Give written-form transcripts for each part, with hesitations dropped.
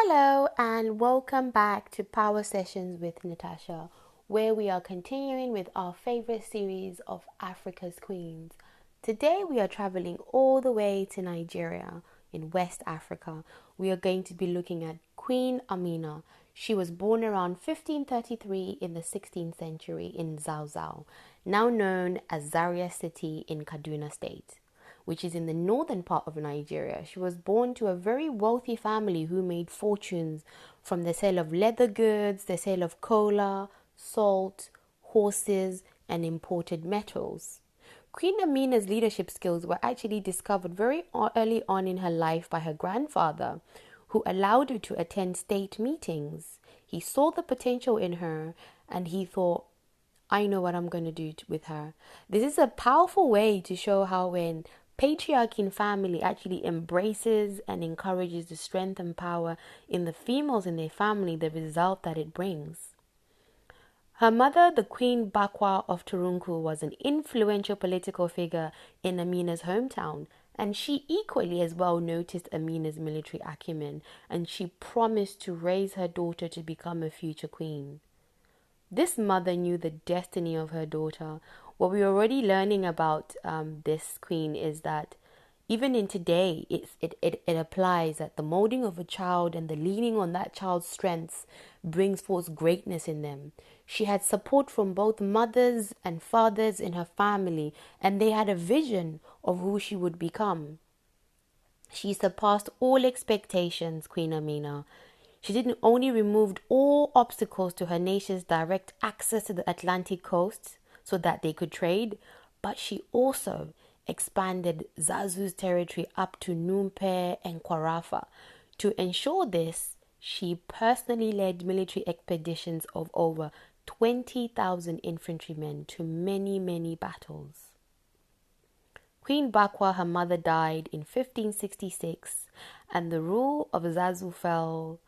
Hello and welcome back to Power Sessions with Natasha, where we are continuing with our favorite series of Africa's Queens. Today we are traveling all the way to Nigeria in West Africa. We are going to be looking at Queen Amina. She was born around 1533 in the 16th century in Zazzau, now known as Zaria City in Kaduna State, which is in the northern part of Nigeria. She was born to a very wealthy family who made fortunes from the sale of leather goods, the sale of cola, salt, horses, and imported metals. Queen Amina's leadership skills were actually discovered very early on in her life by her grandfather, who allowed her to attend state meetings. He saw the potential in her and he thought, I know what I'm going to do with her. This is a powerful way to show how when patriarchy in family actually embraces and encourages the strength and power in the females in their family, the result that it brings. Her mother, the Queen Bakwa of Turunku, was an influential political figure in Amina's hometown, and she equally as well noticed Amina's military acumen, and she promised to raise her daughter to become a future queen. This mother knew the destiny of her daughter. What we're already learning about this queen is that even in today, it applies that the molding of a child and the leaning on that child's strengths brings forth greatness in them. She had support from both mothers and fathers in her family, and they had a vision of who she would become. She surpassed all expectations, Queen Amina. She didn't only remove all obstacles to her nation's direct access to the Atlantic coast so that they could trade, but she also expanded Zazzau's territory up to Numpe and Kwarafa. To ensure this, she personally led military expeditions of over 20,000 infantrymen to many, many battles. Queen Bakwa, her mother, died in 1566, and the rule of Zazzau fell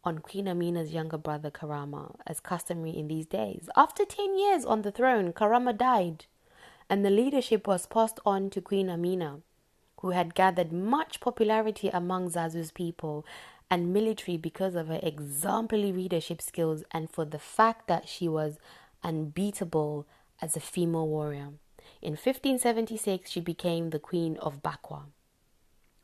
on Queen Amina's younger brother Karama, as customary in these days. After 10 years on the throne, Karama died, and the leadership was passed on to Queen Amina, who had gathered much popularity among Zazzau's people and military because of her exemplary leadership skills and for the fact that she was unbeatable as a female warrior. In 1576, she became the Queen of Bakwa.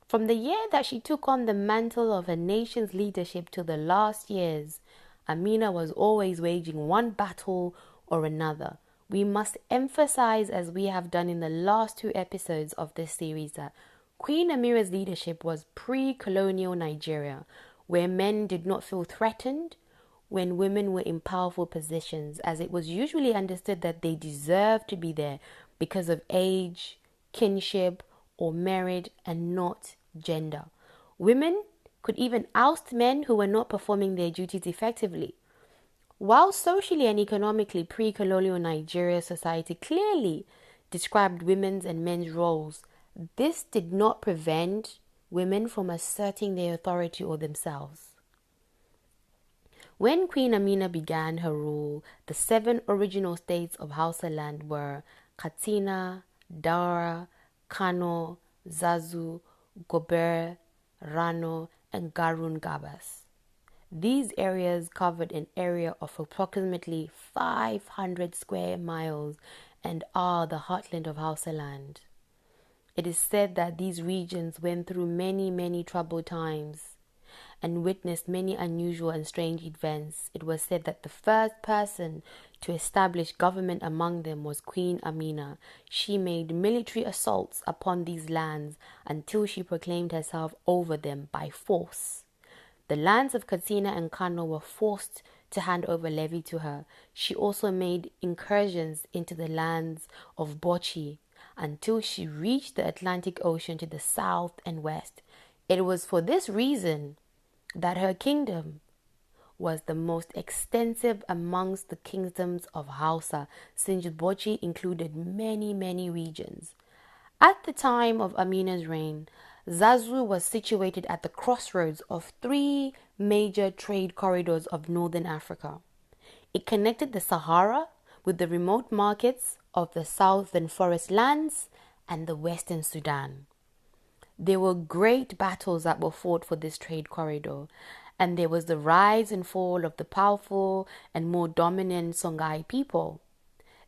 From the year that she took on the mantle of her nation's leadership to the last years, Amina was always waging one battle or another. We must emphasize, as we have done in the last 2 episodes of this series, that Queen Amira's leadership was pre-colonial Nigeria, where men did not feel threatened when women were in powerful positions, as it was usually understood that they deserved to be there because of age, kinship, or merit, and not gender. Women could even oust men who were not performing their duties effectively. While socially and economically pre-colonial Nigeria society clearly described women's and men's roles, this did not prevent women from asserting their authority or themselves. When Queen Amina began her rule, the 7 original states of Hausa land were Katsina, Daura, Kano, Zazzau, Gober, Rano, and Garun Gabas. These areas covered an area of approximately 500 square miles and are the heartland of Hausa land. It is said that these regions went through many, many troubled times and witnessed many unusual and strange events. It was said that the first person to establish government among them was Queen Amina. She made military assaults upon these lands until she proclaimed herself over them by force. The lands of Katsina and Kano were forced to hand over levy to her. She also made incursions into the lands of Bochi until she reached the Atlantic Ocean to the south and west. It was for this reason that her kingdom was the most extensive amongst the kingdoms of Hausa, since Bochi included many, many regions. At the time of Amina's reign, Zazzau was situated at the crossroads of 3 major trade corridors of northern Africa. It connected the Sahara with the remote markets of the southern forest lands and the western Sudan. There were great battles that were fought for this trade corridor, and there was the rise and fall of the powerful and more dominant Songhai people.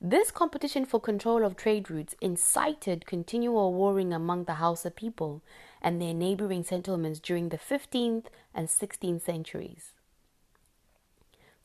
This competition for control of trade routes incited continual warring among the Hausa people and their neighboring settlements during the 15th and 16th centuries.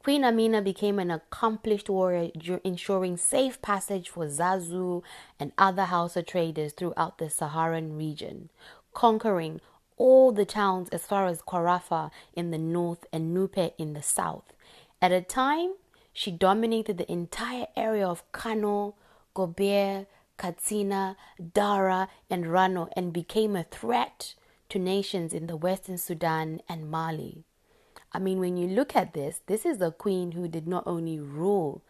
Queen Amina became an accomplished warrior, ensuring safe passage for Zazzau and other Hausa traders throughout the Saharan region, conquering all the towns as far as Kwarafa in the north and Nupe in the south. At a time, she dominated the entire area of Kano, Gobert, Katsina, Dara, and Rano and became a threat to nations in the Western Sudan and Mali. I mean, when you look at this is a queen who did not only rule,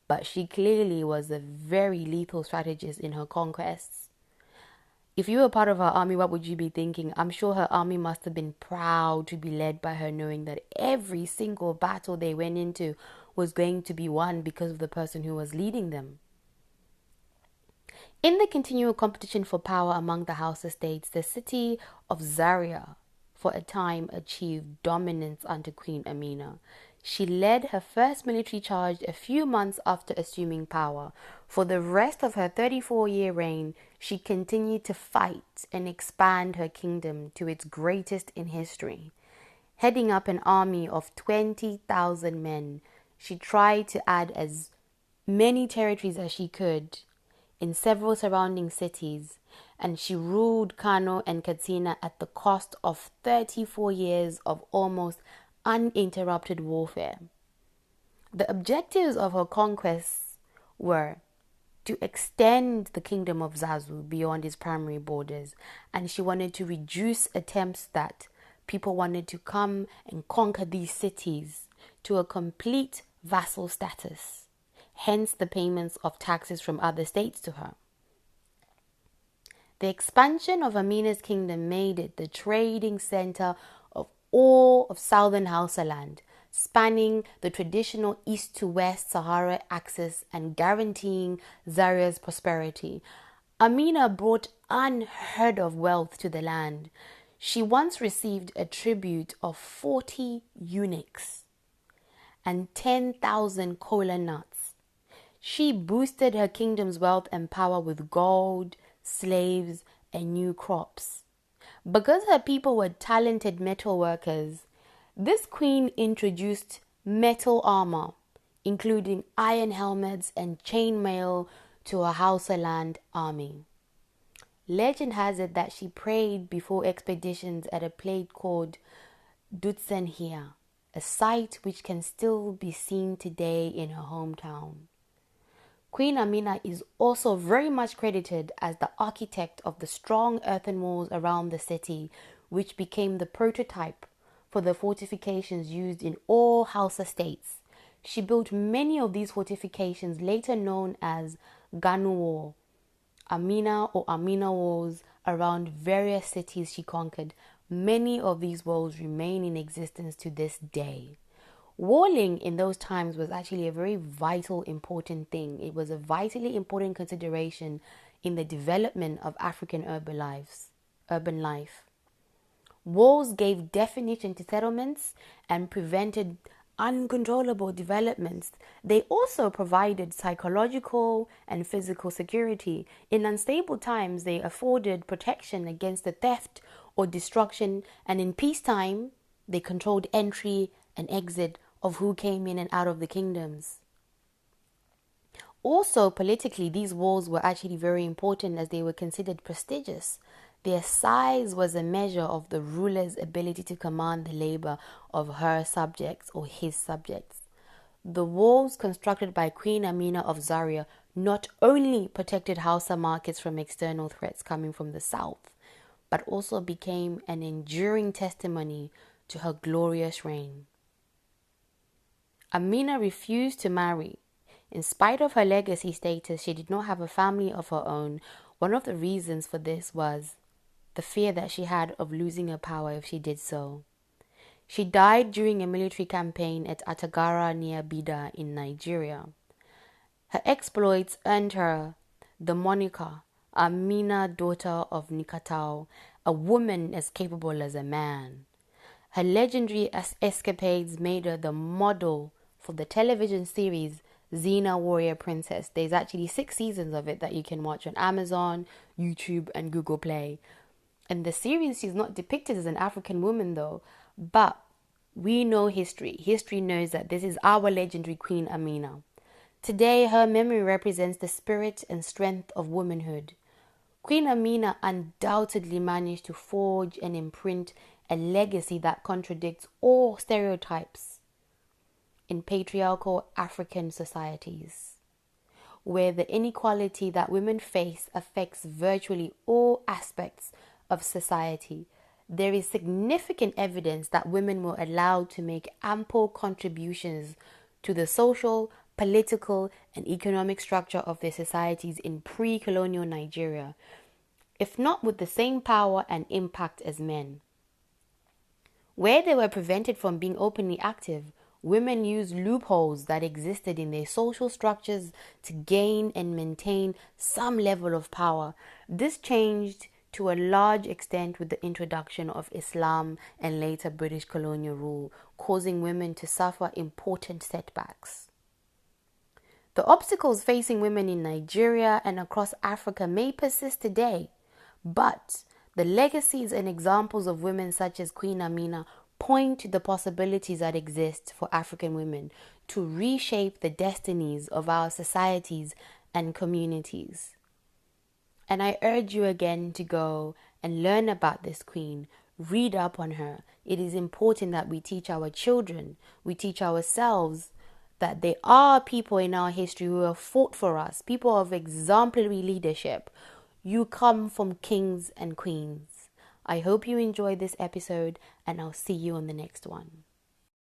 but she clearly was a very lethal strategist in her conquests. If you were part of her army, what would you be thinking? I'm sure her army must have been proud to be led by her, knowing that every single battle they went into was going to be won because of the person who was leading them. In the continual competition for power among the Hausa states, the city of Zaria for a time achieved dominance under Queen Amina. She led her first military charge a few months after assuming power. For the rest of her 34-year reign, she continued to fight and expand her kingdom to its greatest in history. Heading up an army of 20,000 men, she tried to add as many territories as she could in several surrounding cities, and she ruled Kano and Katsina at the cost of 34 years of almost uninterrupted warfare. The objectives of her conquests were to extend the kingdom of Zazzau beyond its primary borders, and she wanted to reduce attempts that people wanted to come and conquer these cities to a complete vassal status, hence the payments of taxes from other states to her. The expansion of Amina's kingdom made it the trading center of all of southern Hausa land, spanning the traditional east to west Sahara axis and guaranteeing Zaria's prosperity. Amina brought unheard of wealth to the land. She once received a tribute of 40 eunuchs and 10,000 kola nuts. She boosted her kingdom's wealth and power with gold, slaves, and new crops. Because her people were talented metal workers, this queen introduced metal armor, including iron helmets and chainmail, to her Hausa land army. Legend has it that she prayed before expeditions at a place called Dutsenhia, a site which can still be seen today in her hometown. Queen Amina is also very much credited as the architect of the strong earthen walls around the city, which became the prototype for the fortifications used in all Hausa states. She built many of these fortifications, later known as Ganu Wall, Amina or Amina walls, around various cities she conquered. Many of these walls remain in existence to this day. Walling in those times was actually a very vital, important thing. It was a vitally important consideration in the development of African urban life. Walls gave definition to settlements and prevented uncontrollable developments. They also provided psychological and physical security. In unstable times, they afforded protection against the theft or destruction, and in peacetime, they controlled entry and exit of who came in and out of the kingdoms. Also, politically, these walls were actually very important as they were considered prestigious. Their size was a measure of the ruler's ability to command the labor of her subjects or his subjects. The walls constructed by Queen Amina of Zaria not only protected Hausa markets from external threats coming from the south, but also became an enduring testimony to her glorious reign. Amina refused to marry. In spite of her legacy status, she did not have a family of her own. One of the reasons for this was the fear that she had of losing her power if she did so. She died during a military campaign at Atagara near Bida in Nigeria. Her exploits earned her the moniker Amina, daughter of Nikatau, a woman as capable as a man. Her legendary escapades made her the model for the television series Xena Warrior Princess. There's actually 6 seasons of it that you can watch on Amazon, YouTube, and Google Play. In the series, she's not depicted as an African woman though, but we know history. History knows that this is our legendary Queen Amina. Today, her memory represents the spirit and strength of womanhood. Queen Amina undoubtedly managed to forge and imprint a legacy that contradicts all stereotypes in patriarchal African societies, where the inequality that women face affects virtually all aspects of society. There is significant evidence that women were allowed to make ample contributions to the social, political, and economic structure of their societies in pre-colonial Nigeria, if not with the same power and impact as men. Where they were prevented from being openly active, women used loopholes that existed in their social structures to gain and maintain some level of power. This changed to a large extent with the introduction of Islam and later British colonial rule, causing women to suffer important setbacks. The obstacles facing women in Nigeria and across Africa may persist today, but the legacies and examples of women such as Queen Amina point to the possibilities that exist for African women to reshape the destinies of our societies and communities. And I urge you again to go and learn about this queen, read up on her. It is important that we teach our children, we teach ourselves that there are people in our history who have fought for us, people of exemplary leadership. You come from kings and queens. I hope you enjoyed this episode, and I'll see you on the next one.